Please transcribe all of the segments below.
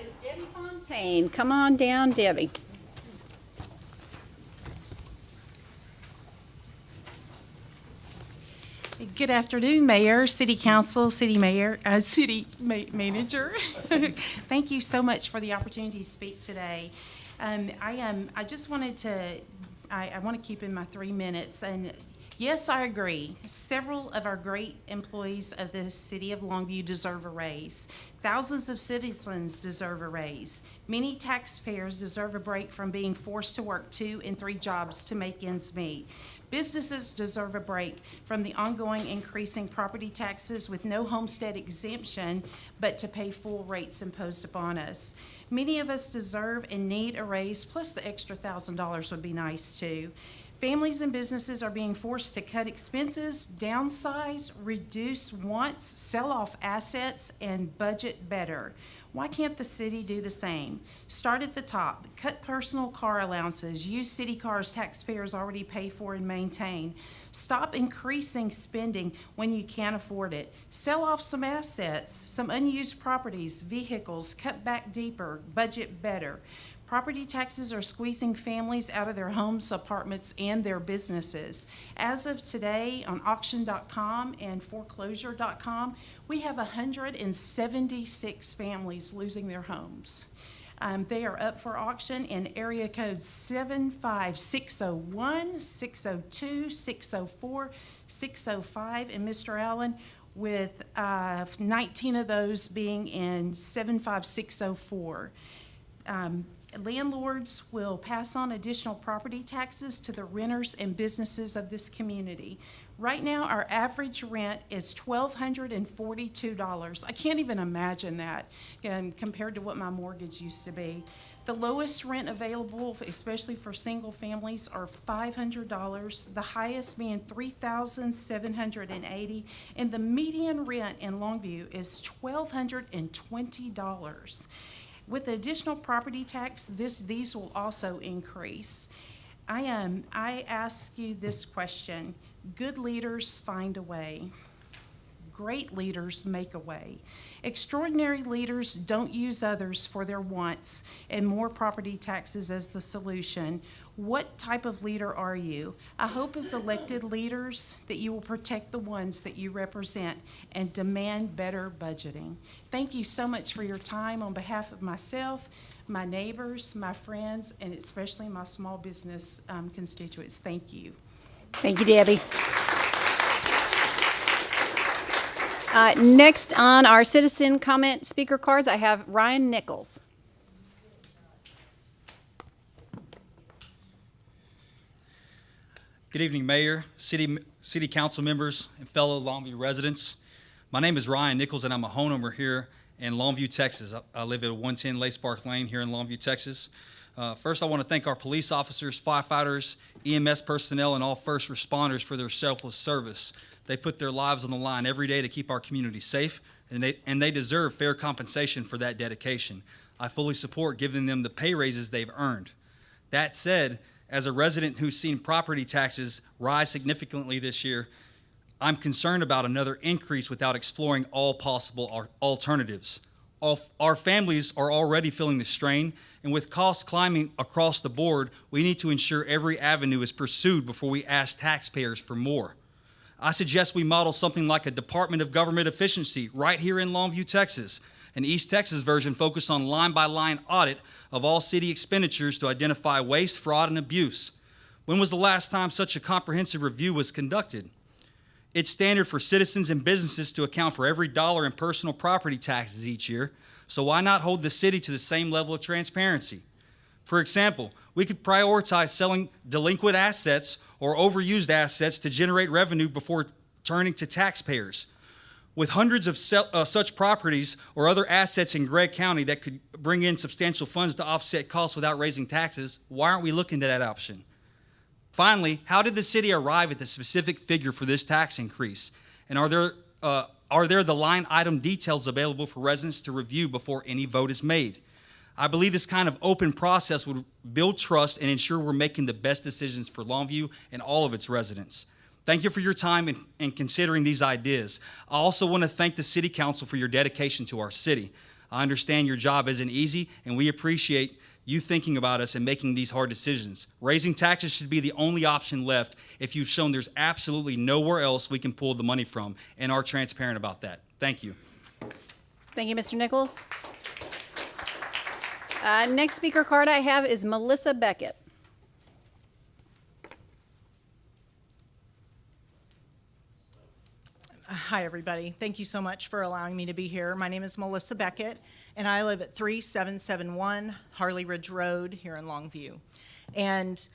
is Debbie Fontaine. Come on down, Debbie. Good afternoon, Mayor, City Council, City Manager. Thank you so much for the opportunity to speak today. I just wanted to, I want to keep in my 3 minutes. And yes, I agree. Several of our great employees of the City of Longview deserve a raise. Thousands of citizens deserve a raise. Many taxpayers deserve a break from being forced to work 2 and 3 jobs to make ends meet. Businesses deserve a break from the ongoing increasing property taxes with no homestead exemption, but to pay full rates imposed upon us. Many of us deserve and need a raise, plus the extra $1,000 would be nice too. Families and businesses are being forced to cut expenses, downsize, reduce wants, sell off assets, and budget better. Why can't the city do the same? Start at the top. Cut personal car allowances. Use city cars taxpayers already pay for and maintain. Stop increasing spending when you can't afford it. Sell off some assets, some unused properties, vehicles. Cut back deeper. Budget better. Property taxes are squeezing families out of their homes, apartments, and their businesses. As of today, on auction.com and foreclosure.com, we have 176 families losing their homes. They are up for auction in area code 75601, 602, 604, 605, and Mr. Allen, with 19 of those being in 75604. Landlords will pass on additional property taxes to the renters and businesses of this community. Right now, our average rent is $1,242. I can't even imagine that compared to what my mortgage used to be. The lowest rent available, especially for single families, are $500, the highest being $3,780, and the median rent in Longview is $1,220. With the additional property tax, these will also increase. I ask you this question: good leaders find a way. Great leaders make a way. Extraordinary leaders don't use others for their wants and more property taxes as the solution. What type of leader are you? I hope as elected leaders that you will protect the ones that you represent and demand better budgeting. Thank you so much for your time on behalf of myself, my neighbors, my friends, and especially my small business constituents. Thank you. Thank you, Debbie. Next on our citizen comment speaker cards, I have Ryan Nichols. Good evening, Mayor, City Council members, and fellow Longview residents. My name is Ryan Nichols, and I'm a homeowner here in Longview, Texas. I live at 110 Lace Park Lane here in Longview, Texas. First, I want to thank our police officers, firefighters, EMS personnel, and all first responders for their selfless service. They put their lives on the line every day to keep our community safe, and they deserve fair compensation for that dedication. I fully support giving them the pay raises they've earned. That said, as a resident who's seen property taxes rise significantly this year, I'm concerned about another increase without exploring all possible alternatives. Our families are already feeling the strain, and with costs climbing across the board, we need to ensure every avenue is pursued before we ask taxpayers for more. I suggest we model something like a Department of Government Efficiency right here in Longview, Texas. An East Texas version focused on line-by-line audit of all city expenditures to identify waste, fraud, and abuse. When was the last time such a comprehensive review was conducted? It's standard for citizens and businesses to account for every dollar in personal property taxes each year, so why not hold the city to the same level of transparency? For example, we could prioritize selling delinquent assets or overused assets to generate revenue before turning to taxpayers. With hundreds of such properties or other assets in Gregg County that could bring in substantial funds to offset costs without raising taxes, why aren't we looking to that option? Finally, how did the city arrive at the specific figure for this tax increase? And are there the line item details available for residents to review before any vote is made? I believe this kind of open process would build trust and ensure we're making the best decisions for Longview and all of its residents. Thank you for your time and considering these ideas. I also want to thank the City Council for your dedication to our city. I understand your job isn't easy, and we appreciate you thinking about us and making these hard decisions. Raising taxes should be the only option left if you've shown there's absolutely nowhere else we can pull the money from and are transparent about that. Thank you. Thank you, Mr. Nichols. Next speaker card I have is Melissa Beckett. Hi, everybody. Thank you so much for allowing me to be here. My name is Melissa Beckett, and I live at 3771 Harley Ridge Road here in Longview. And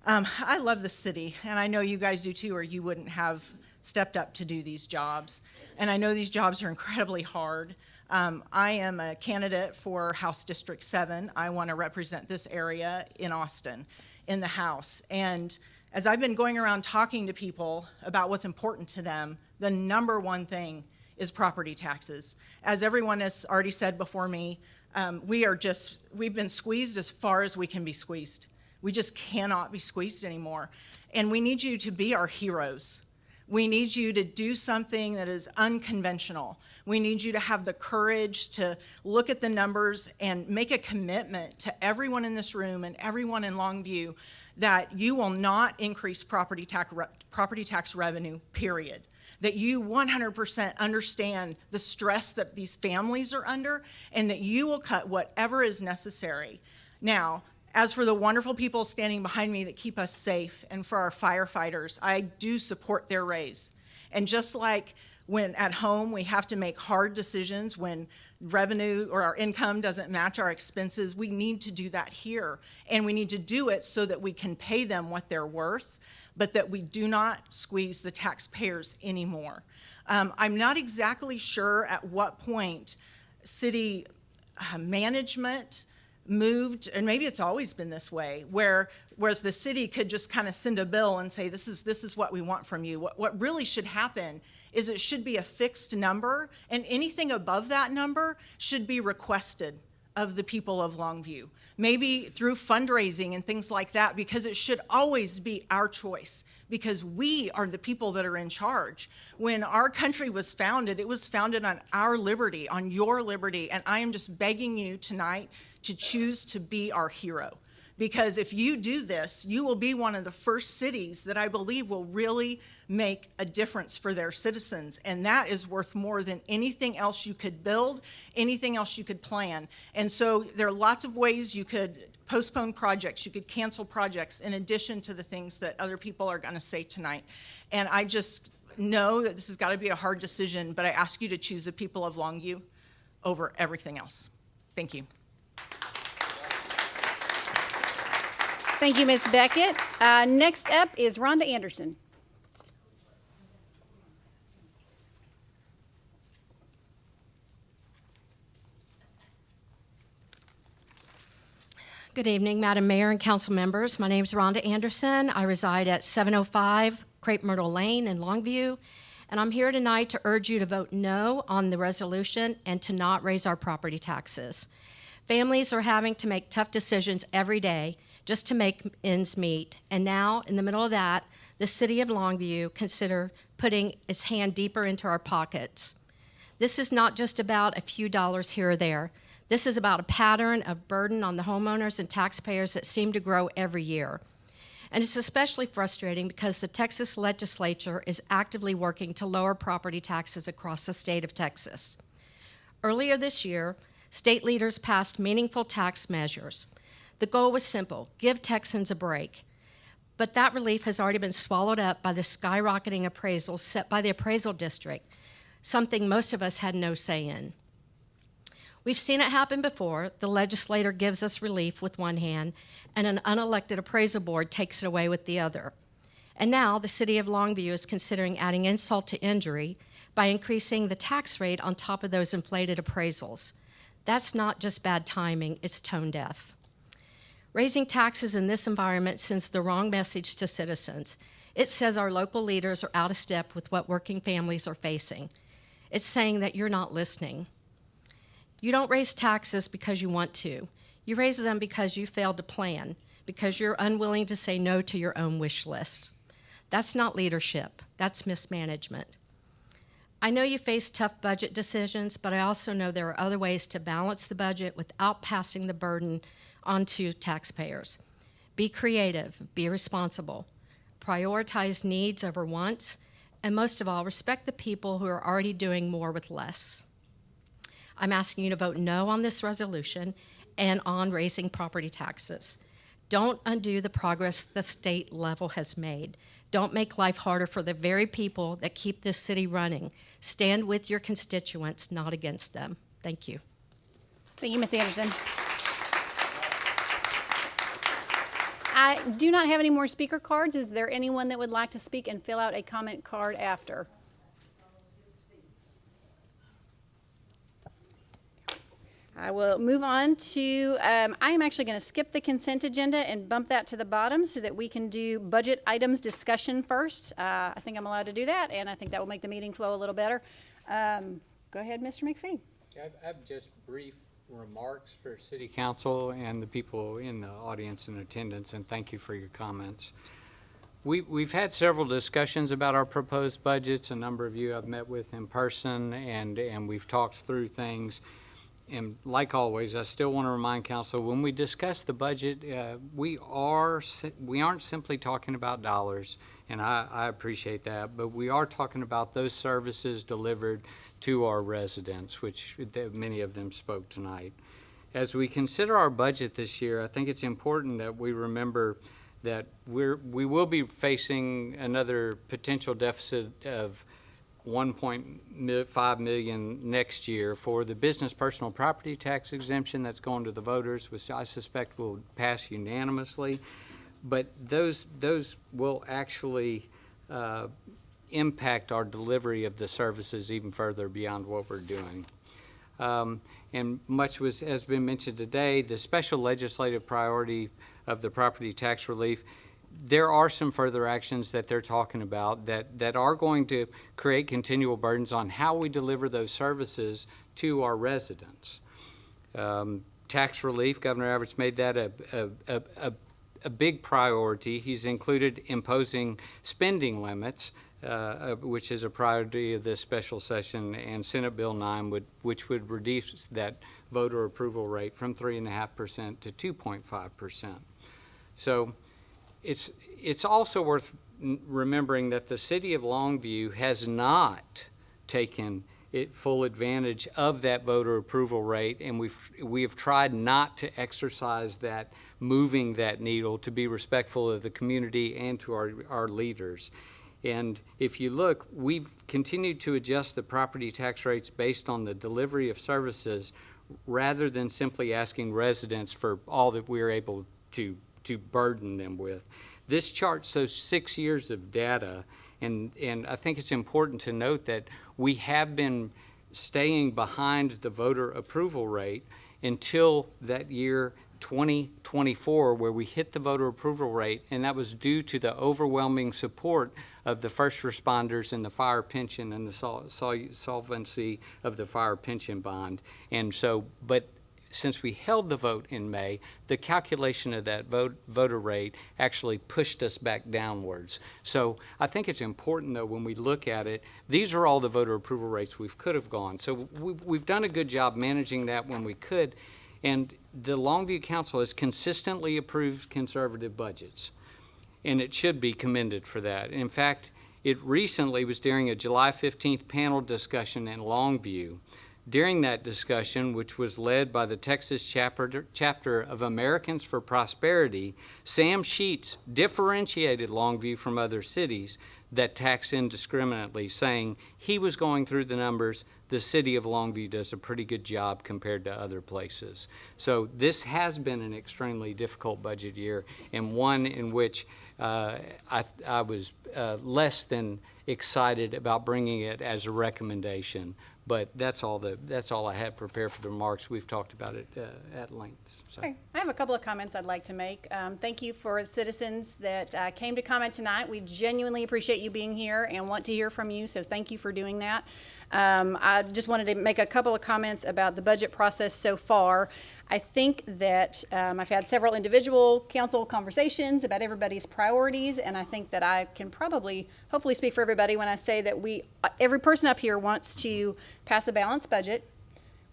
I love the city, and I know you guys do too, or you wouldn't have stepped up to do these jobs. And I know these jobs are incredibly hard. I am a candidate for House District 7. I want to represent this area in Austin in the House. And as I've been going around talking to people about what's important to them, the number one thing is property taxes. As everyone has already said before me, we've been squeezed as far as we can be squeezed. We just cannot be squeezed anymore. And we need you to be our heroes. We need you to do something that is unconventional. We need you to have the courage to look at the numbers and make a commitment to everyone in this room and everyone in Longview that you will not increase property tax revenue, period. That you 100% understand the stress that these families are under, and that you will cut whatever is necessary. Now, as for the wonderful people standing behind me that keep us safe, and for our firefighters, I do support their raise. And just like when at home we have to make hard decisions when revenue or our income doesn't match our expenses, we need to do that here. And we need to do it so that we can pay them what they're worth, but that we do not squeeze the taxpayers anymore. I'm not exactly sure at what point city management moved, and maybe it's always been this way, whereas the city could just kind of send a bill and say, this is what we want from you. What really should happen is it should be a fixed number, and anything above that number should be requested of the people of Longview. Maybe through fundraising and things like that, because it should always be our choice, because we are the people that are in charge. When our country was founded, it was founded on our liberty, on your liberty, and I am just begging you tonight to choose to be our hero. Because if you do this, you will be one of the first cities that I believe will really make a difference for their citizens. And that is worth more than anything else you could build, anything else you could plan. And so there are lots of ways you could postpone projects, you could cancel projects, in addition to the things that other people are going to say tonight. And I just know that this has got to be a hard decision, but I ask you to choose the people of Longview over everything else. Thank you. Thank you, Ms. Beckett. Next up is Rhonda Anderson. Good evening, Madam Mayor and council members. My name is Rhonda Anderson. I reside at 705 Crepe Myrtle Lane in Longview, and I'm here tonight to urge you to vote no on the resolution and to not raise our property taxes. Families are having to make tough decisions every day just to make ends meet, and now, in the middle of that, the city of Longview consider putting its hand deeper into our pockets. This is not just about a few dollars here or there. This is about a pattern of burden on the homeowners and taxpayers that seem to grow every year. And it's especially frustrating because the Texas legislature is actively working to lower property taxes across the state of Texas. Earlier this year, state leaders passed meaningful tax measures. The goal was simple: give Texans a break. But that relief has already been swallowed up by the skyrocketing appraisals set by the appraisal district, something most of us had no say in. We've seen it happen before. The legislator gives us relief with one hand, and an unelected appraisal board takes it away with the other. And now the city of Longview is considering adding insult to injury by increasing the tax rate on top of those inflated appraisals. That's not just bad timing, it's tone deaf. Raising taxes in this environment sends the wrong message to citizens. It says our local leaders are out of step with what working families are facing. It's saying that you're not listening. You don't raise taxes because you want to. You raise them because you failed to plan, because you're unwilling to say no to your own wish list. That's not leadership, that's mismanagement. I know you face tough budget decisions, but I also know there are other ways to balance the budget without passing the burden onto taxpayers. Be creative, be responsible, prioritize needs over wants, and most of all, respect the people who are already doing more with less. I'm asking you to vote no on this resolution and on raising property taxes. Don't undo the progress the state level has made. Don't make life harder for the very people that keep this city running. Stand with your constituents, not against them. Thank you. Thank you, Ms. Anderson. I do not have any more speaker cards. Is there anyone that would like to speak and fill out a comment card after? I will move on to, I am actually going to skip the consent agenda and bump that to the bottom so that we can do budget items discussion first. I think I'm allowed to do that, and I think that will make the meeting flow a little better. Go ahead, Mr. McPhee. I have just brief remarks for City Council and the people in the audience in attendance, and thank you for your comments. We've had several discussions about our proposed budgets. A number of you I've met with in person, and we've talked through things. And like always, I still want to remind council, when we discuss the budget, we aren't simply talking about dollars, and I appreciate that, but we are talking about those services delivered to our residents, which many of them spoke tonight. As we consider our budget this year, I think it's important that we remember that we will be facing another potential deficit of $1.5 million next year for the business personal property tax exemption that's going to the voters, which I suspect will pass unanimously. But those will actually impact our delivery of the services even further beyond what we're doing. And much has been mentioned today, the special legislative priority of the property tax relief. There are some further actions that they're talking about that are going to create continual burdens on how we deliver those services to our residents. Tax relief, Governor Everett's made that a big priority. He's included imposing spending limits, which is a priority of this special session, and Senate Bill 9, which would reduce that voter approval rate from 3.5% to 2.5%. So it's also worth remembering that the city of Longview has not taken full advantage of that voter approval rate, and we have tried not to exercise that, moving that needle, to be respectful of the community and to our leaders. And if you look, we've continued to adjust the property tax rates based on the delivery of services rather than simply asking residents for all that we're able to burden them with. This chart shows 6 years of data, and I think it's important to note that we have been staying behind the voter approval rate until that year 2024, where we hit the voter approval rate, and that was due to the overwhelming support of the first responders and the fire pension and the solvency of the fire pension bond. And so, but since we held the vote in May, the calculation of that voter rate actually pushed us back downwards. So I think it's important, though, when we look at it, these are all the voter approval rates we could have gone. So we've done a good job managing that when we could. And the Longview Council has consistently approved conservative budgets, and it should be commended for that. In fact, it recently was during a July 15th panel discussion in Longview. During that discussion, which was led by the Texas chapter of Americans for Prosperity, Sam Sheets differentiated Longview from other cities that tax indiscriminately, saying he was going through the numbers. The city of Longview does a pretty good job compared to other places. So this has been an extremely difficult budget year, and one in which I was less than excited about bringing it as a recommendation. But that's all I had prepared for the remarks. We've talked about it at length. So. Okay. I have a couple of comments I'd like to make. Thank you for the citizens that came to comment tonight. We genuinely appreciate you being here and want to hear from you, so thank you for doing that. I just wanted to make a couple of comments about the budget process so far. I think that I've had several individual council conversations about everybody's priorities, and I think that I can probably, hopefully speak for everybody when I say that every person up here wants to pass a balanced budget.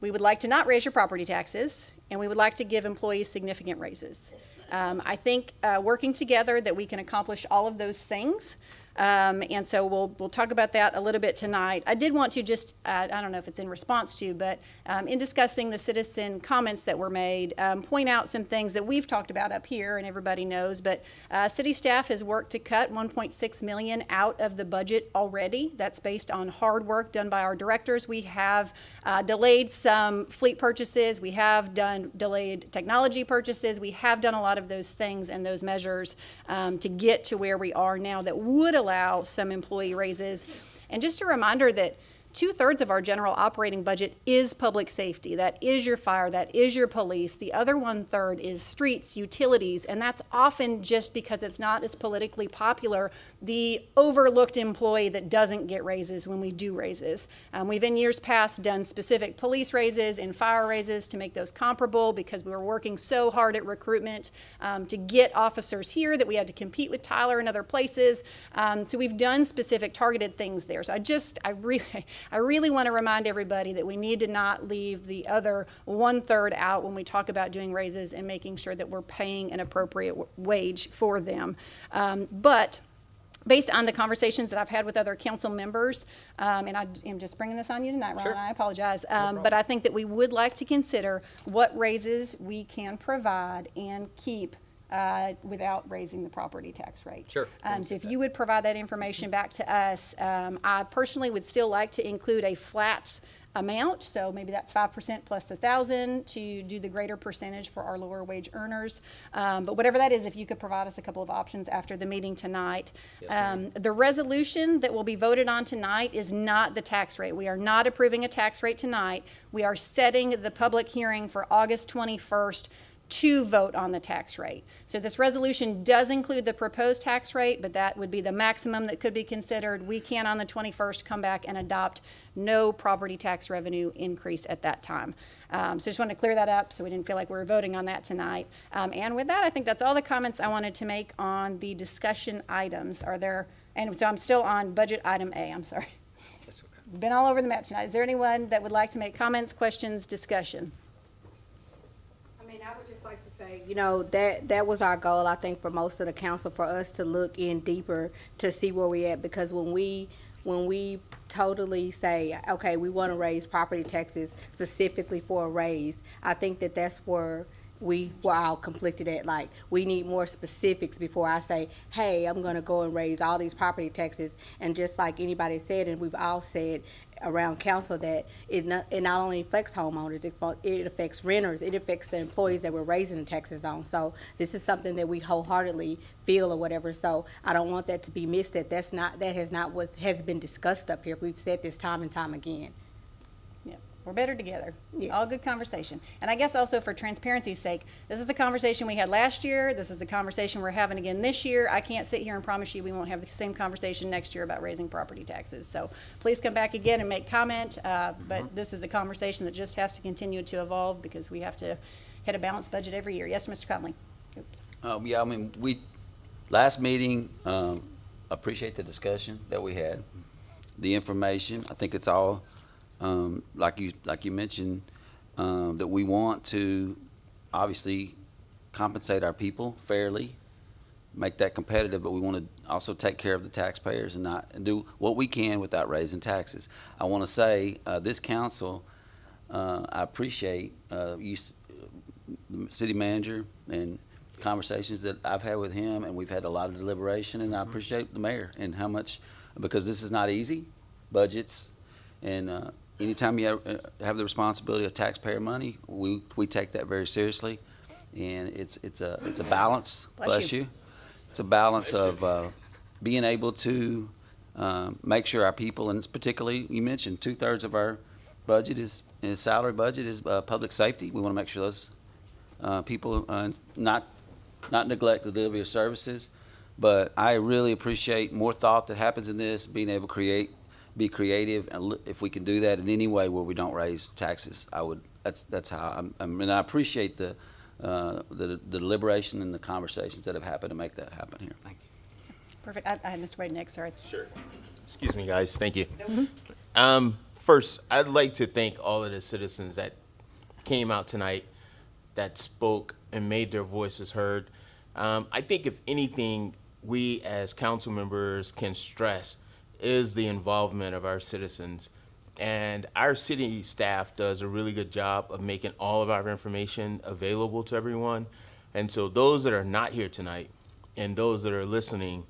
We would like to not raise your property taxes, and we would like to give employees significant raises. I think working together that we can accomplish all of those things. And so we'll talk about that a little bit tonight. I did want to just, I don't know if it's in response to, but in discussing the citizen comments that were made, point out some things that we've talked about up here and everybody knows, but city staff has worked to cut $1.6 million out of the budget already. That's based on hard work done by our directors. We have delayed some fleet purchases. We have delayed technology purchases. We have done a lot of those things and those measures to get to where we are now that would allow some employee raises. And just a reminder that 2/3 of our general operating budget is public safety. That is your fire, that is your police. The other 1/3 is streets, utilities, and that's often just because it's not as politically popular, the overlooked employee that doesn't get raises when we do raises. We've in years past done specific police raises and fire raises to make those comparable because we were working so hard at recruitment to get officers here that we had to compete with Tyler and other places. So we've done specific targeted things there. So I really want to remind everybody that we need to not leave the other 1/3 out when we talk about doing raises and making sure that we're paying an appropriate wage for them. But based on the conversations that I've had with other council members, and I am just bringing this on you tonight, Ron, Sure. I apologize. But I think that we would like to consider what raises we can provide and keep without raising the property tax rate. Sure. So if you would provide that information back to us, I personally would still like to include a flat amount, so maybe that's 5% plus the 1,000 to do the greater percentage for our lower wage earners. But whatever that is, if you could provide us a couple of options after the meeting tonight. The resolution that will be voted on tonight is not the tax rate. We are not approving a tax rate tonight. We are setting the public hearing for August 21st to vote on the tax rate. So this resolution does include the proposed tax rate, but that would be the maximum that could be considered. We can on the 21st come back and adopt no property tax revenue increase at that time. So just wanted to clear that up so we didn't feel like we were voting on that tonight. And with that, I think that's all the comments I wanted to make on the discussion items. And so I'm still on budget item A, I'm sorry. That's okay. Been all over the map tonight. Is there anyone that would like to make comments, questions, discussion? I would just like to say, that was our goal, I think, for most of the council, for us to look in deeper to see where we're at, because when we totally say, okay, we want to raise property taxes specifically for a raise, I think that's where we were all conflicted at. Like, we need more specifics before I say, hey, I'm going to go and raise all these property taxes. And just like anybody said, and we've all said around council, that it not only affects homeowners, it affects renters, it affects the employees that we're raising the taxes on. So this is something that we wholeheartedly feel or whatever. So I don't want that to be missed, that has not what has been discussed up here. We've said this time and time again. Yeah, we're better together. Yes. All good conversation. And I guess also for transparency's sake, this is a conversation we had last year. This is a conversation we're having again this year. I can't sit here and promise you we won't have the same conversation next year about raising property taxes. So please come back again and make comment. But this is a conversation that just has to continue to evolve because we have to hit a balanced budget every year. Yes, Mr. Conley? Oops. Last meeting, appreciate the discussion that we had, the information. I think it's all, like you mentioned, that we want to obviously compensate our people fairly, make that competitive, but we want to also take care of the taxpayers and do what we can without raising taxes. I want to say, this council, I appreciate you, the city manager, and conversations that I've had with him, and we've had a lot of deliberation, and I appreciate the mayor and how much, because this is not easy, budgets, and anytime you have the responsibility of taxpayer money, we take that very seriously, and it's a balance. Bless you. It's a balance of being able to make sure our people, and particularly you mentioned 2/3 of our budget is salary budget is public safety. We want to make sure those people not neglect the delivery of services, but I really appreciate more thought that happens in this, being able to create be creative, and if we can do that in any way where we don't raise taxes, that's how and I appreciate the deliberation and the conversations that have happened to make that happen here. Thank you. Perfect. I had Mr. Wade next, sorry. Sure. Excuse me, guys. Thank you. First, I'd like to thank all of the citizens that came out tonight, that spoke and made their voices heard. I think if anything, we as council members can stress is the involvement of our citizens. And our city staff does a really good job of making all of our information available to everyone. And so those that are not here tonight and those that are listening,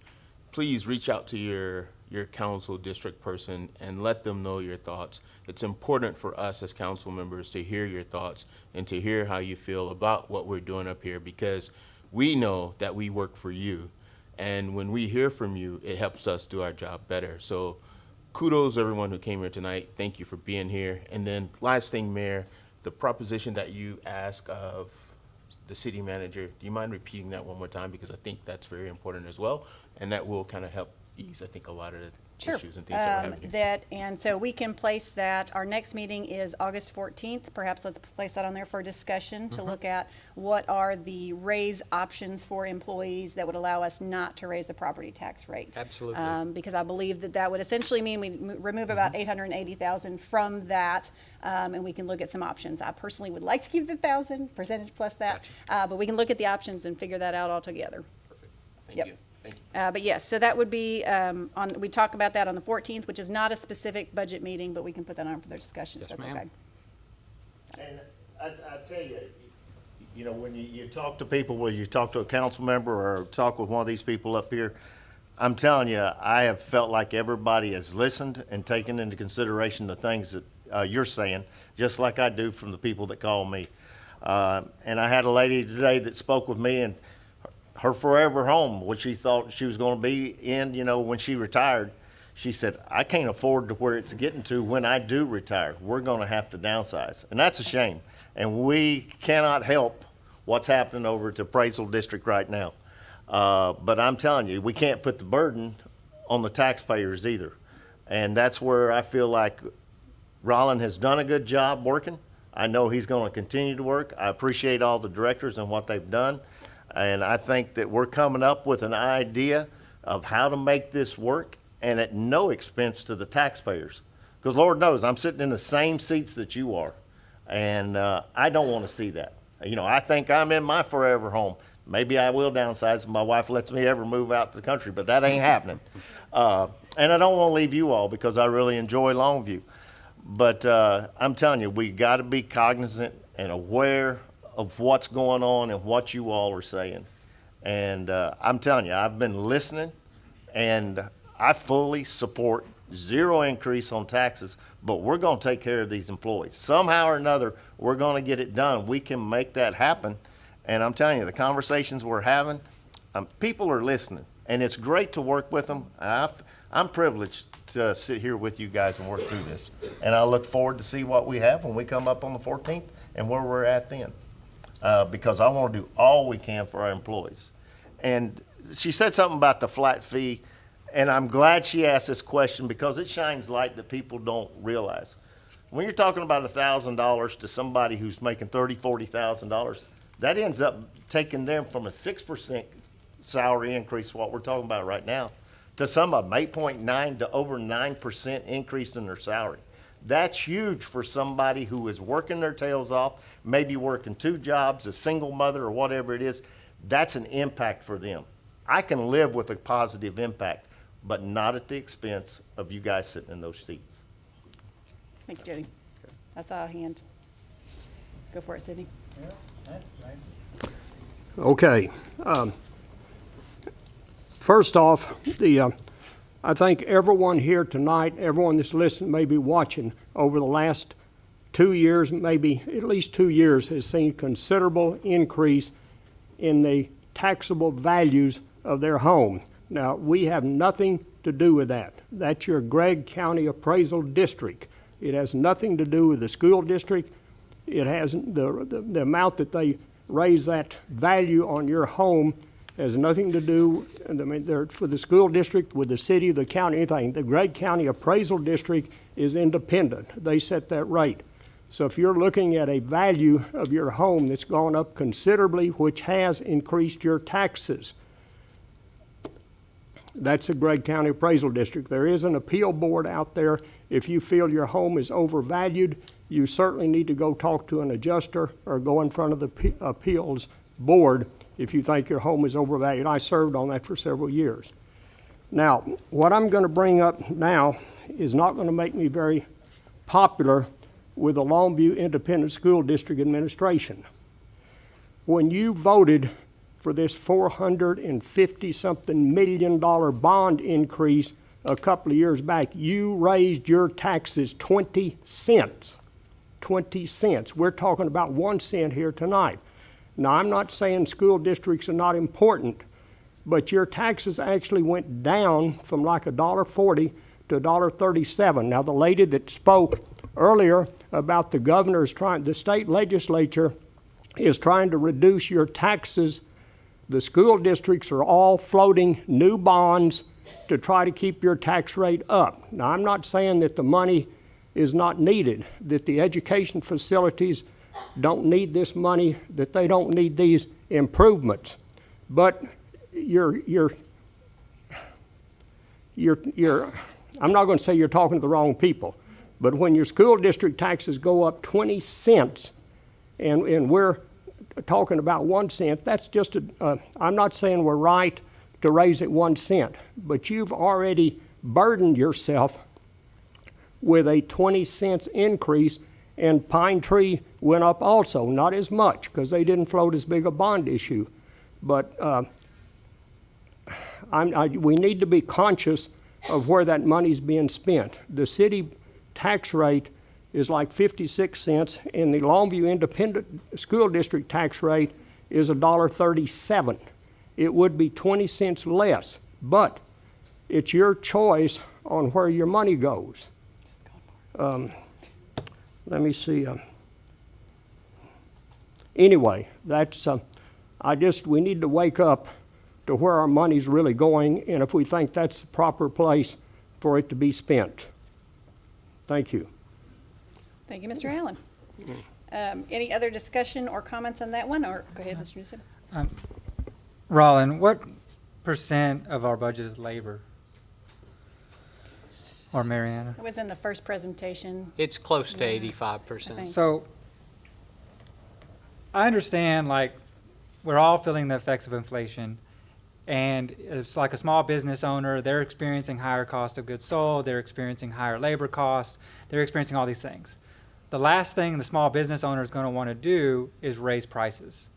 please reach out to your council district person and let them know your thoughts. It's important for us as council members to hear your thoughts and to hear how you feel about what we're doing up here, because we know that we work for you. And when we hear from you, it helps us do our job better. So kudos to everyone who came here tonight. Thank you for being here. And then last thing, Mayor, the proposition that you asked of the city manager, do you mind repeating that one more time? Because I think that's very important as well. And that will kind of help ease, I think, a lot of the Sure. issues and things that we're having here. And so we can place that, our next meeting is August 14th. Perhaps let's place that on there for discussion to look at what are the raise options for employees that would allow us not to raise the property tax rate. Absolutely. Because I believe that that would essentially mean we remove about 880,000 from that, and we can look at some options. I personally would like to keep the 1,000 percentage plus that, but we can look at the options and figure that out all together. Thank Yep. you. Thank you. But yes, so that would be, we talk about that on the 14th, which is not a specific budget meeting, but we can put that on for their discussion, if Yes, that's ma'am. okay. And I tell you, you know, when you talk to people, whether you talk to a council member or talk with one of these people up here, I'm telling you, I have felt like everybody has listened and taken into consideration the things that you're saying, just like I do from the people that call me. And I had a lady today that spoke with me, and her forever home, which she thought she was going to be in, you know, when she retired, she said, I can't afford to where it's getting to when I do retire. We're going to have to downsize. And that's a shame. And we cannot help what's happening over at the appraisal district right now. But I'm telling you, we can't put the burden on the taxpayers either. And that's where I feel like Rollin has done a good job working. I know he's going to continue to work. I appreciate all the directors and what they've done. And I think that we're coming up with an idea of how to make this work, and at no expense to the taxpayers. Because Lord knows, I'm sitting in the same seats that you are, and I don't want to see that. You know, I think I'm in my forever home. Maybe I will downsize if my wife lets me ever move out to the country, but that ain't happening. And I don't want to leave you all because I really enjoy Longview. But I'm telling you, we got to be cognizant and aware of what's going on and what you all are saying. And I'm telling you, I've been listening, and I fully support zero increase on taxes, but we're going to take care of these employees. Somehow or another, we're going to get it done. We can make that happen. And I'm telling you, the conversations we're having, people are listening, and it's great to work with them. I'm privileged to sit here with you guys and work through this. And I look forward to see what we have when we come up on the 14th and where we're at then. Because I want to do all we can for our employees. And she said something about the flat fee, and I'm glad she asked this question because it shines light that people don't realize. When you're talking about $1,000 to somebody who's making $30,000, $40,000, that ends up taking them from a 6% salary increase, what we're talking about right now, to some of them 8.9 to over 9% increase in their salary. That's huge for somebody who is working their tails off, maybe working 2 jobs, a single mother or whatever it is. That's an impact for them. I can live with a positive impact, but not at the expense of you guys sitting in those seats. Thank you, Jody. I saw a hand. Go for it, Sydney. Okay. First off, I think everyone here tonight, everyone that's listening, maybe watching, over the last 2 years, maybe at least 2 years, has seen considerable increase in the taxable values of their home. Now, we have nothing to do with that. That's your Gregg County Appraisal District. It has nothing to do with the school district. It has the amount that they raise that value on your home Has nothing to do, I mean, they're for the school district, with the city, the county, anything. The Gregg County Appraisal District is independent. They set that rate. So if you're looking at a value of your home that's gone up considerably, which has increased your taxes, that's the Gregg County Appraisal District. There is an appeal board out there. If you feel your home is overvalued, you certainly need to go talk to an adjuster or go in front of the appeals board if you think your home is overvalued. I served on that for several years. Now, what I'm going to bring up now is not going to make me very popular with the Longview Independent School District Administration. When you voted for this $450-something million bond increase a couple of years back, you raised your taxes 20 cents. 20 cents. We're talking about 1 cent here tonight. Now, I'm not saying school districts are not important, but your taxes actually went down from like $1.40 to $1.37. Now, the lady that spoke earlier about the state legislature is trying to reduce your taxes. The school districts are all floating new bonds to try to keep your tax rate up. Now, I'm not saying that the money is not needed, that the education facilities don't need this money, that they don't need these improvements. But I'm not going to say you're talking to the wrong people, but when your school district taxes go up 20 cents and we're talking about 1 cent, that's just I'm not saying we're right to raise it 1 cent, but you've already burdened yourself with a 20 cents increase, and Pine Tree went up also, not as much because they didn't float as big a bond issue. But we need to be conscious of where that money's being spent. The city tax rate is like 56 cents, and the Longview Independent School District tax rate is $1.37. It would be 20 cents less, but it's your choice on where your money goes. Let me see. Anyway, that's, we need to wake up to where our money's really going, and if we think that's the proper place for it to be spent. Thank you. Thank you, Mr. Allen. Any other discussion or comments on that one? Or go ahead, Mr. Newsom. Rollin, what percent of our budget is labor? Or Mariana? It was in the first presentation. It's close to 85%. So I understand, like, we're all feeling the effects of inflation, and it's like a small business owner, they're experiencing higher cost of goods sold, they're experiencing higher labor costs, they're experiencing all these things. The last thing the small business owner is going to want to do is raise prices.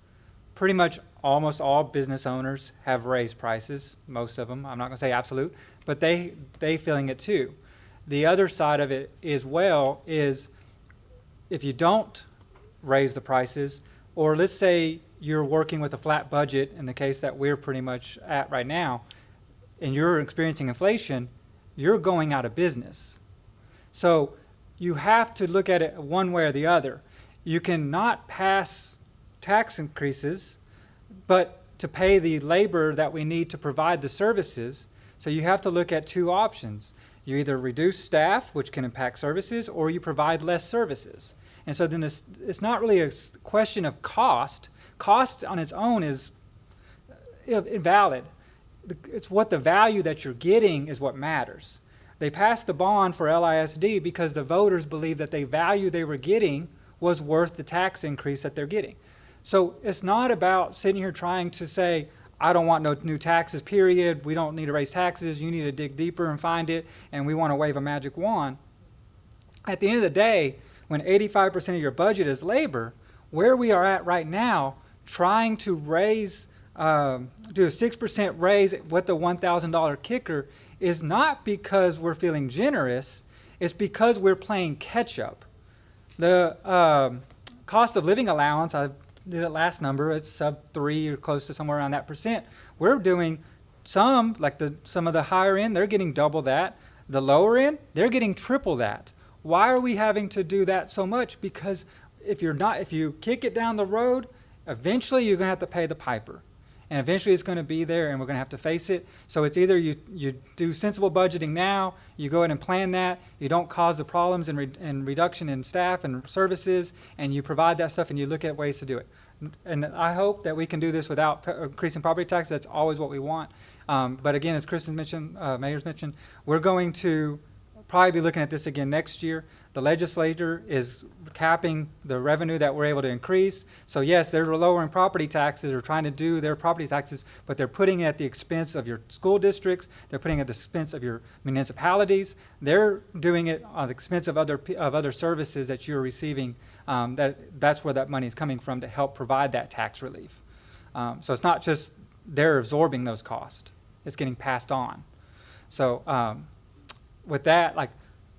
Pretty much almost all business owners have raised prices, most of them. I'm not going to say absolute, but they feeling it too. The other side of it as well is if you don't raise the prices, or let's say you're working with a flat budget in the case that we're pretty much at right now, and you're experiencing inflation, you're going out of business. So you have to look at it one way or the other. You cannot pass tax increases, but to pay the labor that we need to provide the services, so you have to look at two options. You either reduce staff, which can impact services, or you provide less services. And so then it's not really a question of cost. Cost on its own is invalid. It's what the value that you're getting is what matters. They passed the bond for LISD because the voters believed that the value they were getting was worth the tax increase that they're getting. So it's not about sitting here trying to say, I don't want no new taxes, period. We don't need to raise taxes. You need to dig deeper and find it, and we want to wave a magic wand. At the end of the day, when 85% of your budget is labor, where we are at right now, trying to raise, do a 6% raise with the $1,000 kicker is not because we're feeling generous. It's because we're playing catch up. The cost of living allowance, I did it last number, it's sub 3 or close to somewhere around that percent. We're doing some, like some of the higher end, they're getting double that. The lower end, they're getting triple that. Why are we having to do that so much? Because if you kick it down the road, eventually you're going to have to pay the piper. and eventually it's going to be there, and we're going to have to face it. So it's either you do sensible budgeting now, you go ahead and plan that, you don't cause the problems and reduction in staff and services, and you provide that stuff, and you look at ways to do it. And I hope that we can do this without increasing property taxes. That's always what we want. But again, as Chris has mentioned, Mayor's mentioned, we're going to probably be looking at this again next year. The legislature is capping the revenue that we're able to increase. So yes, they're lowering property taxes or trying to do their property taxes, but they're putting it at the expense of your school districts. They're putting it at the expense of your municipalities. They're doing it on the expense of other services that you're receiving. That's where that money is coming from to help provide that tax relief. So it's not just they're absorbing those costs. It's getting passed on. So with that,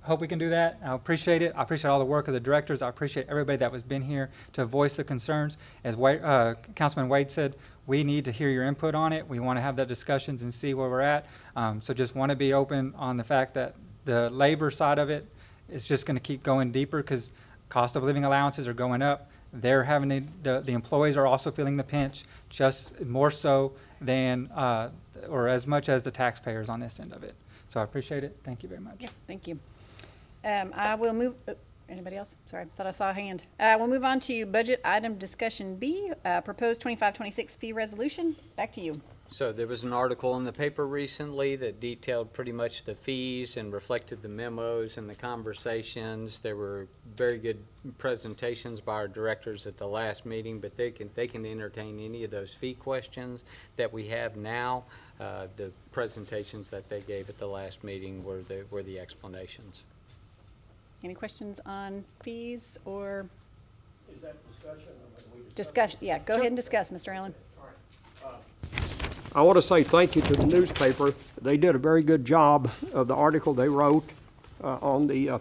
hope we can do that. I appreciate it. I appreciate all the work of the directors. I appreciate everybody that was been here to voice the concerns. As Councilman Wade said, we need to hear your input on it. We want to have that discussions and see where we're at. So just want to be open on the fact that the labor side of it is just going to keep going deeper because cost of living allowances are going up. They're having the employees are also feeling the pinch, just more so than or as much as the taxpayers on this end of it. So I appreciate it. Thank you very much. Yeah, thank you. I will move, anybody else? Sorry, thought I saw a hand. We'll move on to budget item discussion B, proposed 25-26 fee resolution. Back to you. So there was an article in the paper recently that detailed pretty much the fees and reflected the memos and the conversations. There were very good presentations by our directors at the last meeting, but they can entertain any of those fee questions that we have now. The presentations that they gave at the last meeting were the explanations. Any questions on fees or Is that discussion? discussion? Yeah, go ahead and discuss, Mr. Allen. I want to say thank you to the newspaper. They did a very good job of the article they wrote on the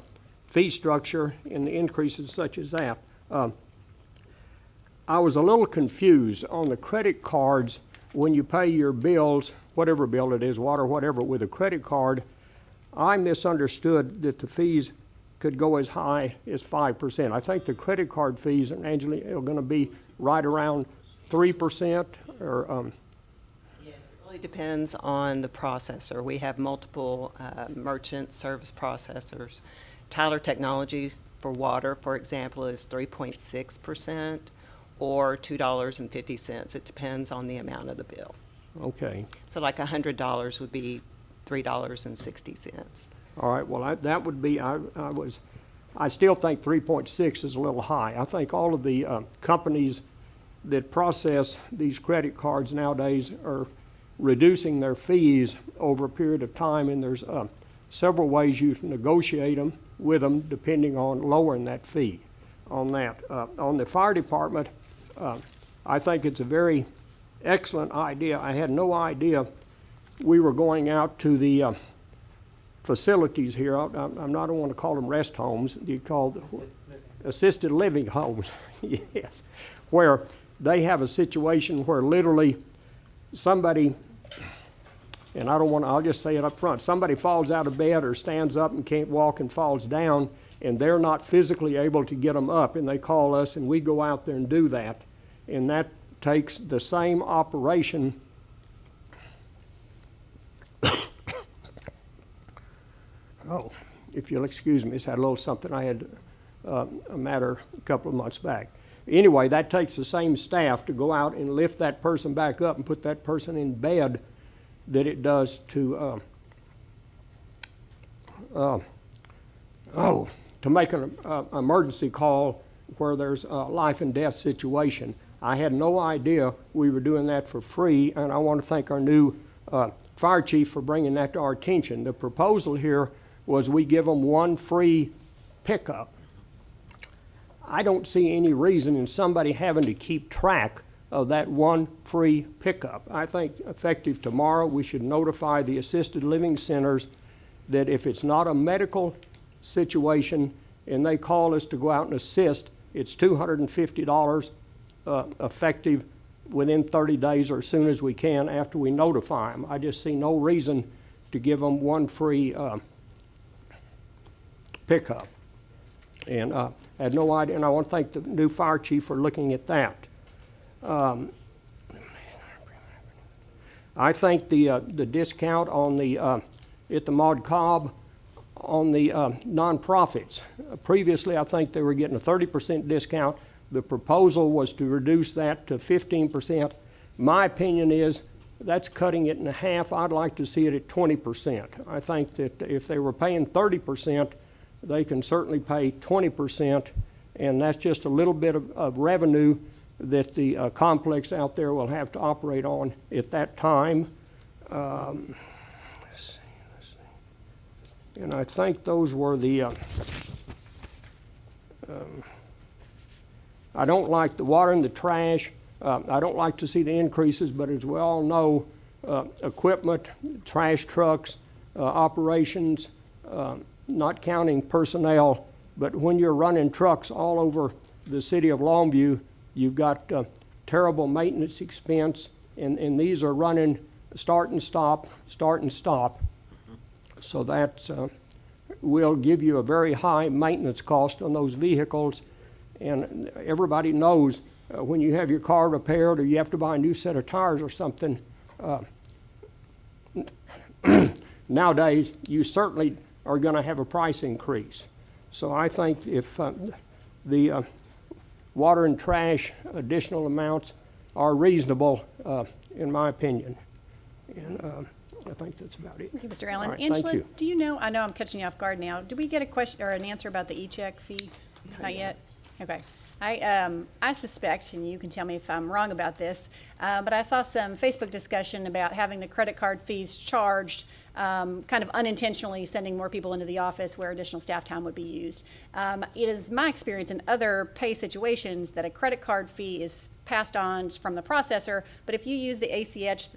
fee structure and the increases such as that. I was a little confused on the credit cards when you pay your bills, whatever bill it is, water, whatever, with a credit card. I misunderstood that the fees could go as high as 5%. I think the credit card fees, and Angela, are going to be right around 3% or. Yes, it really depends on the processor. We have multiple merchant service processors. Tyler Technologies for water, for example, is 3.6% or $2.50. It depends on the amount of the bill. Okay. So like $100 would be $3.60. All right, well, that would be, I still think 3.6 is a little high. I think all of the companies that process these credit cards nowadays are reducing their fees over a period of time, and there's several ways you can negotiate them with them depending on lowering that fee on that. On the fire department, I think it's a very excellent idea. I had no idea we were going out to the facilities here. I don't want to call them rest homes. You call them assisted living homes. Yes, where they have a situation where literally somebody, and I'll just say it up front, somebody falls out of bed or stands up and can't walk and falls down, and they're not physically able to get them up, and they call us, and we go out there and do that. And that takes the same operation Oh, if you'll excuse me, it's had a little something I had a matter a couple of months back. Anyway, that takes the same staff to go out and lift that person back up and put that person in bed that it does to make an emergency call where there's a life and death situation. I had no idea we were doing that for free, and I want to thank our new fire chief for bringing that to our attention. The proposal here was we give them one free pickup. I don't see any reason in somebody having to keep track of that one free pickup. I think effective tomorrow, we should notify the assisted living centers that if it's not a medical situation and they call us to go out and assist, it's $250 effective within 30 days or as soon as we can after we notify them. I just see no reason to give them one free pickup. And I had no idea, and I want to thank the new fire chief for looking at that. I think the discount on the, at the Mod Cobb on the nonprofits. Previously, I think they were getting a 30% discount. The proposal was to reduce that to 15%. My opinion is that's cutting it in half. I'd like to see it at 20%. I think that if they were paying 30%, they can certainly pay 20%, and that's just a little bit of revenue that the complex out there will have to operate on at that time. Let's see. And I think those were the, I don't like the water and the trash. I don't like to see the increases, but as we all know, equipment, trash trucks, operations, not counting personnel, but when you're running trucks all over the city of Longview, you've got terrible maintenance expense, and these are running start and stop, start and stop. So that will give you a very high maintenance cost on those vehicles. And everybody knows when you have your car repaired or you have to buy a new set of tires or something, nowadays you certainly are going to have a price increase. So I think if the water and trash additional amounts are reasonable, in my opinion. And I think that's about it. Thank you, Mr. Allen. All right, thank Angela, you. do you know, I know I'm catching you off guard now. Did we get a question or an answer about the e-check fee? Not yet? Okay. I suspect, and you can tell me if I'm wrong about this, but I saw some Facebook discussion about having the credit card fees charged, kind of unintentionally sending more people into the office where additional staff time would be used. It is my experience in other pay situations that a credit card fee is passed on from the processor, but if you use the ACH,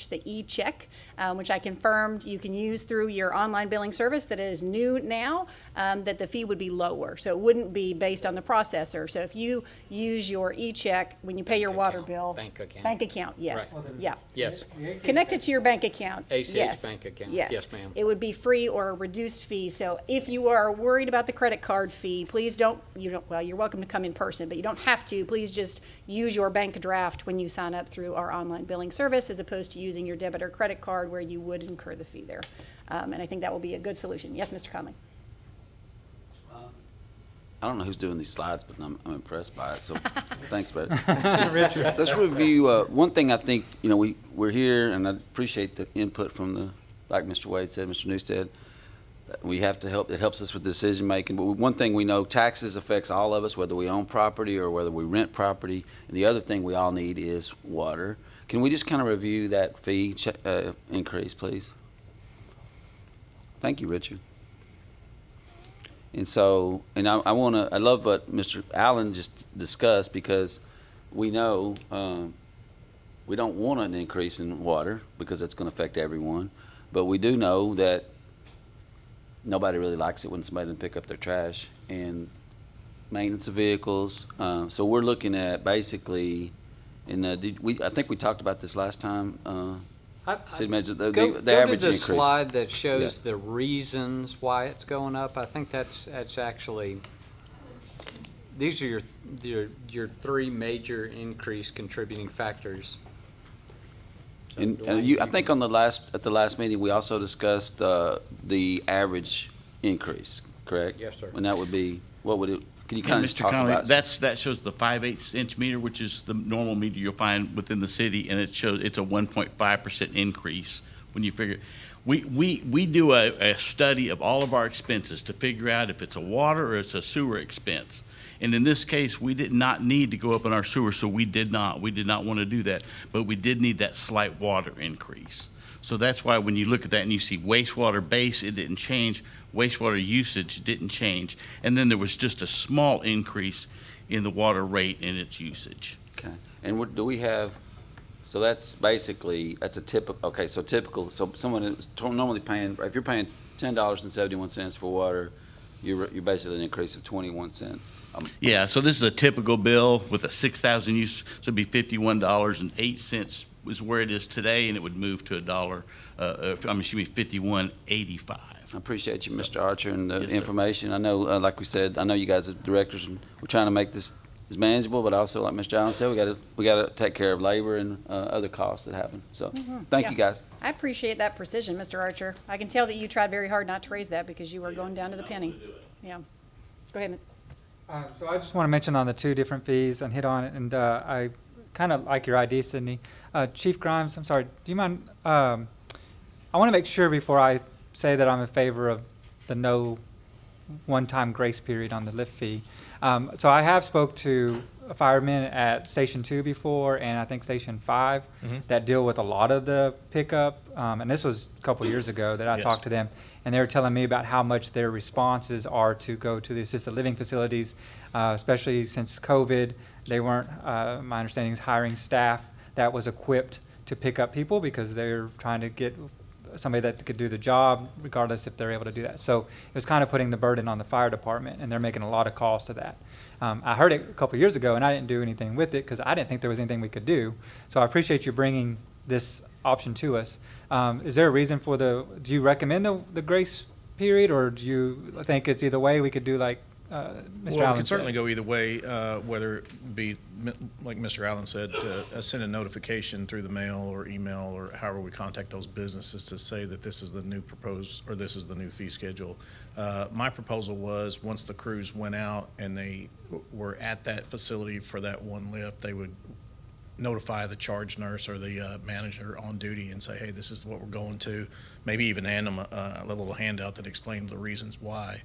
the e-check, which I confirmed you can use through your online billing service that is new now, that the fee would be lower. So it wouldn't be based on the processor. So if you use your e-check when you pay your water bill. Bank account. Bank account, yes. Right. Yeah. Yes. Connect it to your bank account. ACH Yes. bank account. Yes. Yes, ma'am. It would be free or a reduced fee. So if you are worried about the credit card fee, please well, you're welcome to come in person, but you don't have to. Please just use your bank draft when you sign up through our online billing service as opposed to using your debit or credit card where you would incur the fee there. And I think that will be a good solution. Yes, Mr. Conley? I don't know who's doing these slides, but I'm impressed by it, so thanks, bud. Let's review, one thing I think, we're here, and I appreciate the input from like Mr. Wade said, Mr. Newstead, we have to help, it helps us with decision-making, but one thing we know, taxes affects all of us, whether we own property or whether we rent property, and the other thing we all need is water. Can we just kind of review that fee increase, please? Thank you, Richard. And so, and I love what Mr. Allen just discussed, because we know we don't want an increase in water because that's going to affect everyone, but we do know that nobody really likes it when somebody doesn't pick up their trash and maintenance of vehicles. So we're looking at basically, and I think we talked about this last time. City Manager, the Go average to the increase. slide that shows Yeah. the reasons why it's going up. I think that's actually, these are your three major increase contributing factors. So And Dwayne, I think at the last meeting, we also discussed the average increase, correct? Yes, sir. And that would be, what would it, can you And kind of Mr. talk Conley, about? that shows the 5/8 inch meter, which is the normal meter you'll find within the city, and it shows it's a 1.5% increase when you figure. We do a study of all of our expenses to figure out if it's a water or it's a sewer expense. And in this case, we did not need to go up in our sewer, so we did not want to do that. But we did need that slight water increase. So that's why when you look at that and you see wastewater base, it didn't change. Wastewater usage didn't change. And then there was just a small increase in the water rate and its usage. Okay. And what do we have, so that's basically, that's a typical, okay, so typical, so someone is normally paying, if you're paying $10.71 for water, you're basically an increase of 21 cents. Yeah, so this is a typical bill with a 6,000 use, so it'd be $51.08 is where it is today, and it would move to $51.85. I appreciate you, Mr. Archer, and the Yes, sir. information. I know, like we said, I know you guys are directors, and we're trying to make this is manageable, but also, like Mr. Allen said, we gotta take care of labor and other costs that happen. So, thank you, guys. I appreciate that precision, Mr. Archer. I can tell that you tried very hard not to raise that because you were going down to the penny. Yeah. Go ahead. So I just want to mention on the two different fees and hit on it, and I kind of like your idea, Sydney. Chief Grimes, I'm sorry, do you mind, I want to make sure before I say that I'm in favor of the no one-time grace period on the lift fee. So I have spoke to firemen at Station 2 before, and I think Station 5, that deal with a lot of the pickup. And this was a couple years ago that I Yes. talked to them, and they were telling me about how much their responses are to go to the assisted living facilities, especially since COVID. They weren't, my understanding is, hiring staff that was equipped to pick up people because they're trying to get somebody that could do the job regardless if they're able to do that. So it was kind of putting the burden on the fire department, and they're making a lot of calls to that. I heard it a couple years ago, and I didn't do anything with it because I didn't think there was anything we could do. So I appreciate you bringing this option to us. Is there a reason for do you recommend the grace period, or do you think it's either way? We could do like Mr. Well, Allen it can said? certainly go either way, whether it be, like Mr. Allen said, to send a notification through the mail or email or however we contact those businesses to say that this is the new proposed, or this is the new fee schedule. My proposal was, once the crews went out and they were at that facility for that one lift, they would notify the charge nurse or the manager on duty and say, hey, this is what we're going to. Maybe even hand them a little handout that explained the reasons why.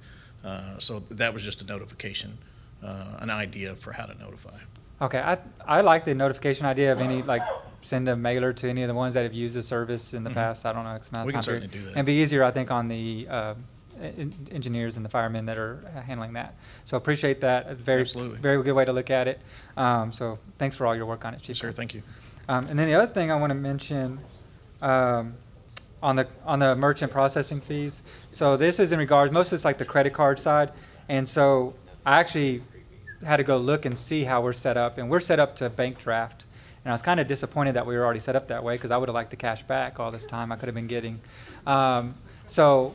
So that was just a notification, an idea for how to notify. Okay, I like the notification idea of any, like, send a mailer to any of the ones that have used the service in the past, I don't know, X amount of We time. can certainly period. do that. And be easier, I think, on the engineers and the firemen that are handling that. So appreciate that. Absolutely. Very good way to look at it. So thanks for all your work on it, Chief. Sure, thank you. And then the other thing I want to mention, on the merchant processing fees. So this is in regards, most of it's like the credit card side. And so I actually had to go look and see how we're set up. And we're set up to bank draft. And I was kind of disappointed that we were already set up that way because I would have liked the cash back all this time I could have been getting. So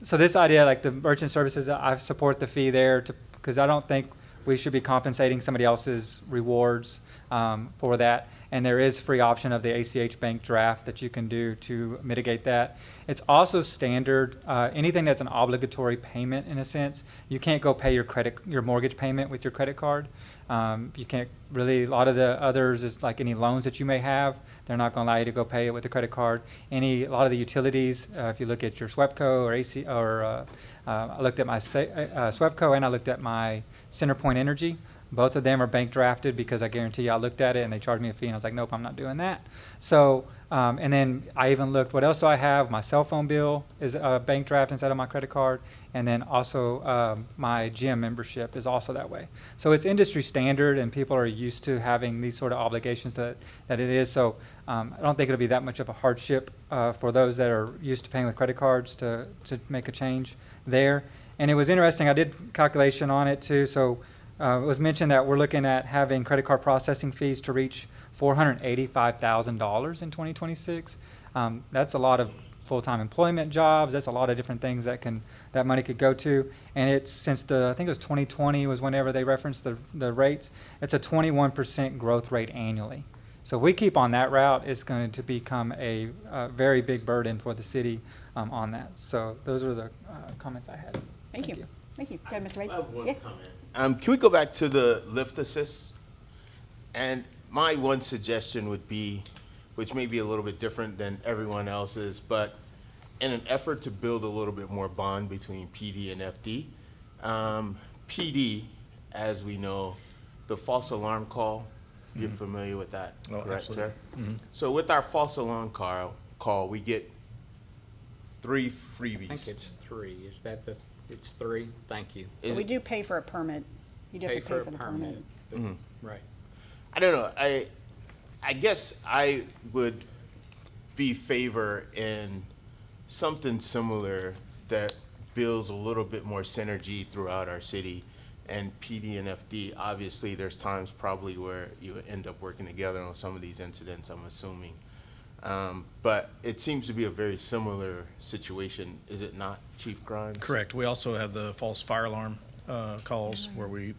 so this idea, like the merchant services, I support the fee there because I don't think we should be compensating somebody else's rewards for that. And there is free option of the ACH bank draft that you can do to mitigate that. It's also standard, anything that's an obligatory payment in a sense, you can't go pay your mortgage payment with your credit card. You can't really, a lot of the others is like any loans that you may have, they're not going to allow you to go pay it with a credit card. A lot of the utilities, if you look at your SWEPCO or AC, or I looked at my SWEPCO and I looked at my CenterPoint Energy. Both of them are bank drafted because I guarantee you I looked at it and they charged me a fee and I was like, nope, I'm not doing that. So, and then I even looked, what else do I have? My cell phone bill is bank draft instead of my credit card. And then also my gym membership is also that way. So it's industry standard and people are used to having these sort of obligations that it is. So I don't think it'll be that much of a hardship for those that are used to paying with credit cards to make a change there. And it was interesting, I did calculation on it too. So it was mentioned that we're looking at having credit card processing fees to reach $485,000 in 2026. That's a lot of full-time employment jobs. That's a lot of different things that money could go to. And it's since I think it was 2020 was whenever they referenced the rates. It's a 21% growth rate annually. So if we keep on that route, it's going to become a very big burden for the city on that. So those are the comments I had. Thank you. Thank you. Go ahead, Mr. Wade. I have one Yeah. comment. Can we go back to the lift assist? And my one suggestion would be, which may be a little bit different than everyone else's, but in an effort to build a little bit more bond between PD and FD, PD, as we know, the false alarm call, you're familiar with that, Oh, correct, absolutely. sir? So with our false alarm call, we get 3 freebies. I think it's 3. Is that it's 3? Thank you. Is We it- do pay for a permit. You do have to pay for the permit. Right. I don't know. I guess I would be favor in something similar that builds a little bit more synergy throughout our city. And PD and FD, obviously, there's times probably where you end up working together on some of these incidents, I'm assuming. But it seems to be a very similar situation, is it not, Chief Grimes? Correct. We also have the false fire alarm calls where we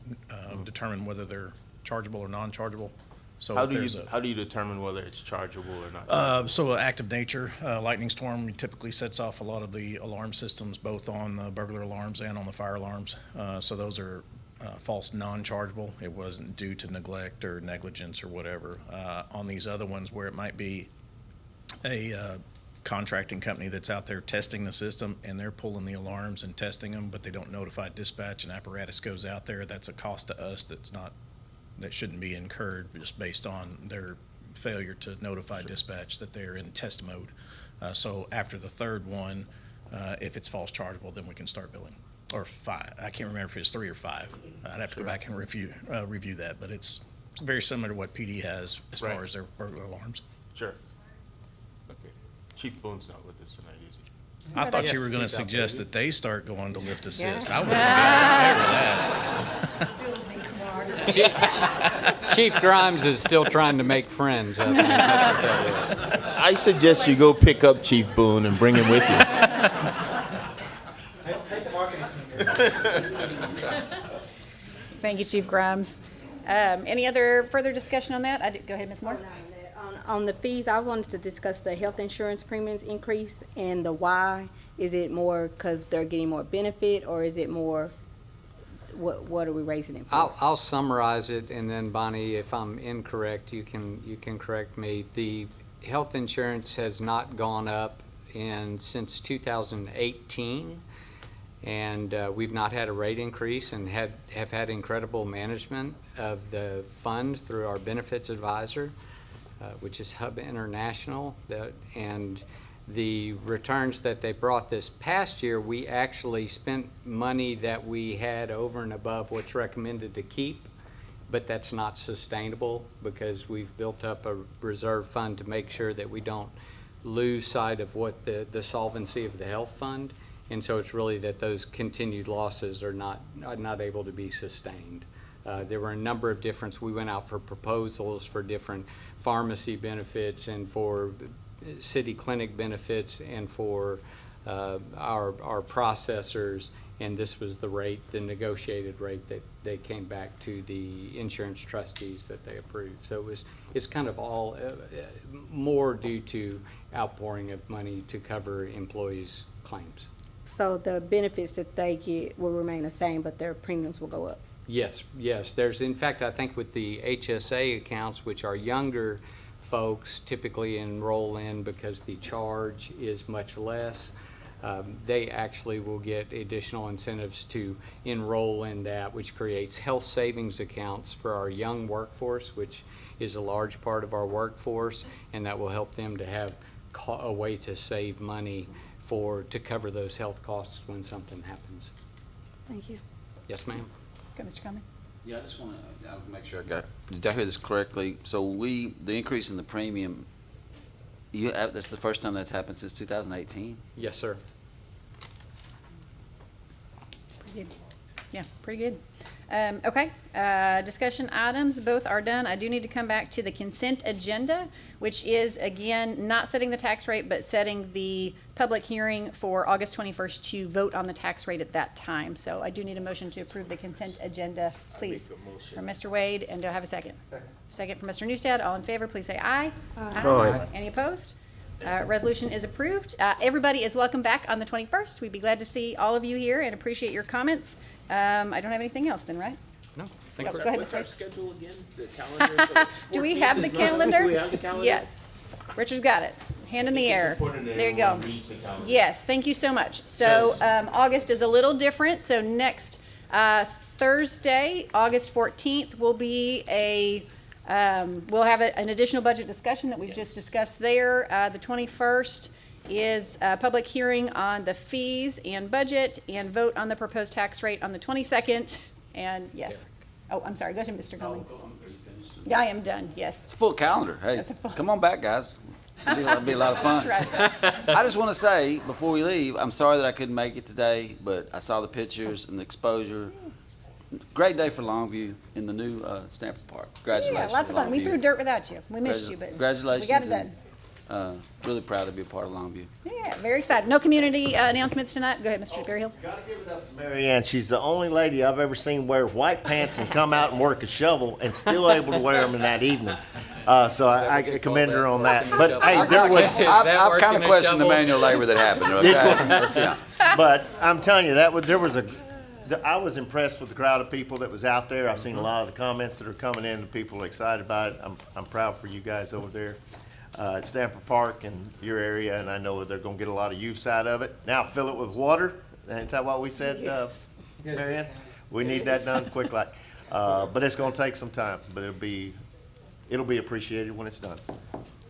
determine whether they're chargeable or non-chargeable. So How if do there's you determine whether it's chargeable or not? so active nature, lightning storm typically sets off a lot of the alarm systems, both on the burglar alarms and on the fire alarms. So those are false non-chargeable. It wasn't due to neglect or negligence or whatever. On these other ones where it might be a contracting company that's out there testing the system and they're pulling the alarms and testing them, but they don't notify dispatch and apparatus goes out there, that's a cost to us that shouldn't be incurred just based on their failure to notify dispatch that they're in test mode. So after the third one, if it's false chargeable, then we can start billing. Or 5, I can't remember if it's 3 or 5. I'd have to go back and review that, but it's very similar to what PD has as far Right. as their burglar alarms. Sure. Okay. Chief Boone's not with us tonight, is he? I thought Yes, you were gonna he's out suggest there. that they start going to lift assist. I wasn't that. Chief Grimes is still trying to make friends, I think. That's what that is. I suggest you go pick up Chief Boone and bring him with you. Thank you, Chief Grimes. Any other further discussion on that? Go ahead, Ms. Moore. On the fees, I wanted to discuss the health insurance premiums increase and the why. Is it more because they're getting more benefit, or is it more, what are we raising it for? I'll summarize it, and then Bonnie, if I'm incorrect, you can correct me. The health insurance has not gone up since 2018, and we've not had a rate increase, and have had incredible management of the fund through our benefits advisor, which is Hub International, and the returns that they brought this past year, we actually spent money that we had over and above what's recommended to keep, but that's not sustainable because we've built up a reserve fund to make sure that we don't lose sight of what the solvency of the health fund. And so it's really that those continued losses are not able to be sustained. There were a number of we went out for proposals for different pharmacy benefits and for city clinic benefits and for our processors, and this was the negotiated rate that they came back to the insurance trustees that they approved. So it's kind of all more due to outpouring of money to cover employees' claims. So the benefits that they get will remain the same, but their premiums will go up? Yes. There's, in fact, I think with the HSA accounts, which are younger folks typically enroll in because the charge is much less, they actually will get additional incentives to enroll in that, which creates health savings accounts for our young workforce, which is a large part of our workforce, and that will help them to have a way to save money to cover those health costs when something happens. Thank you. Yes, ma'am. Go, Mr. Conley. Yeah, I just want to make sure did I hear this correctly? So the increase in the premium, that's the first time that's happened since 2018? Yes, sir. Pretty good. Yeah, pretty good. Okay, discussion items, both are done. I do need to come back to the consent agenda, which is, again, not setting the tax rate, but setting the public hearing for August 21st to vote on the tax rate at that time. So I do need a motion to approve the consent agenda, please. From Mr. Wade, and do I have a second? Second from Mr. Newstead. All in favor, please say aye. Aye. Any opposed? Resolution is approved. Everybody is welcome back on the 21st. We'd be glad to see all of you here and appreciate your comments. I don't have anything else then, right? No. Go ahead, What's Mr. our Wade. schedule again? The calendar for the Do we 14th have the is not- calendar? Do we have the calendar? Yes. Richard's got it. Hand in the air. important that There you go. everyone reads the calendar. Yes, thank you so much. So August is a little different. So next Thursday, August 14th, will be we'll have an additional budget discussion that we've just discussed there. The 21st is a public hearing on the fees and budget and vote on the proposed tax rate on the 22nd. And yes. Oh, I'm sorry. Go ahead, Mr. Conley. Yeah, I am done. Yes. It's a full calendar. Hey, That's a full- come on back, guys. It'll be a lot of fun. That's right. I just want to say, before we leave, I'm sorry that I couldn't make it today, but I saw the pictures and the exposure. Great day for Longview in the new Stanford Park. Congratulations. Yeah, lots of fun. We Longview. threw dirt without you. We missed you, but Congratulations. we got it done. Really proud to be a part of Longview. Yeah, very excited. No community announcements tonight. Go ahead, Mr. Berryhill. Gotta give it up to Mary Ann. She's the only lady I've ever seen wear white pants and come out and work a shovel and still able to wear them in that evening. So I commend her on that. But hey, there was. I've kind of questioned the manual labor that happened, okay? Let's be honest. But I'm telling you, I was impressed with the crowd of people that was out there. I've seen a lot of the comments that are coming in. The people are excited about it. I'm proud for you guys over there at Stanford Park and your area, and I know they're going to get a lot of use out of it. Now fill it with water. Ain't that what we said, Mary Ann? We need that done quick, like. But it's going to take some time. But it'll be appreciated when it's done.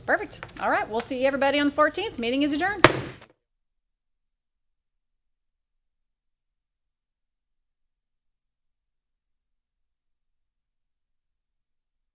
Perfect. All right. We'll see everybody on the 14th. Meeting is adjourned.